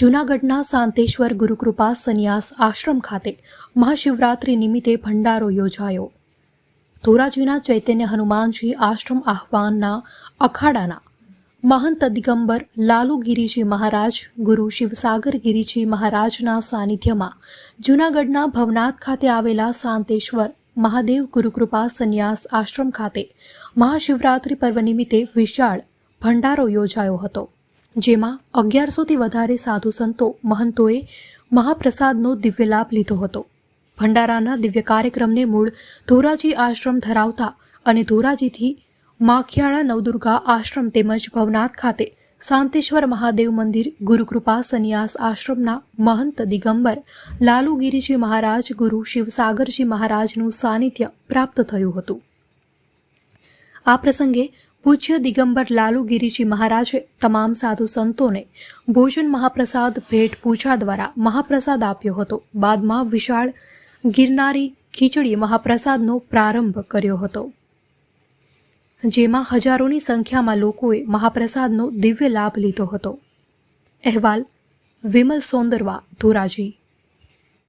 જૂનાગઢના શાંતેશ્વર ગુરુકૃપા સંન્યાસ આશ્રમ ખાતે મહાશિવરાત્રિ નિમિત્તે ભંડારો યોજાયો। ધોરાજીના ચૈતન્ય હનુમાનજી આશ્રમ આહવાનના અખાડાના મહંત દિગંબર લાલુગીરીજી મહારાજ ગુરુ શિવસાગર ગિરીજી મહારાજના સાનિધ્યમાં જૂનાગઢના ભવનાથ ખાતે આવેલા શાંતેશ્વર મહાદેવ ગુરુકૃપા સંન્યાસ આશ્રમ ખાતે મહાશિવરાત્રિ પર્વ નિમિત્તે વિશાળ ભંડારો યોજાયો હતો, જેમાં 1100થી વધારે સાધુ સંતો મહંતોએ મહાપ્રસાદનો દિવ્ય લાભ લીધો હતો। ભંડારાના દિવ્ય કાર્યક્રમને મૂળ ધોરાજી આશ્રમ ધરાવતા અને ધોરાજીથી માખિયાળા નવદુર્ગા આશ્રમ તેમજ ભવનાથ ખાતે શાંતેશ્વર મહાદેવ મંદિર ગુરુકૃપા સંન્યાસ આશ્રમના મહંત દિગંબર લાલુગીરીજી મહારાજ ગુરુ શિવસાગરજી મહારાજનું સાનિધ્ય પ્રાપ્ત થયું હતું। આ પ્રસંગે પૂજ્ય દિગંબર લાલુગીરીજી મહારાજે તમામ સાધુ સંતોને ભોજન મહાપ્રસાદ ભેટ પૂજા દ્વારા મહાપ્રસાદ આપ્યો હતો। બાદમાં વિશાળ ગિરનારી ખીચડી મહાપ્રસાદનો પ્રારંભ કર્યો હતો, જેમાં હજારોની સંખ્યામાં લોકોએ મહાપ્રસાદનો દિવ્ય લાભ લીધો હતો। અહેવાલ વિમલ સોંદરવા, ધોરાજી।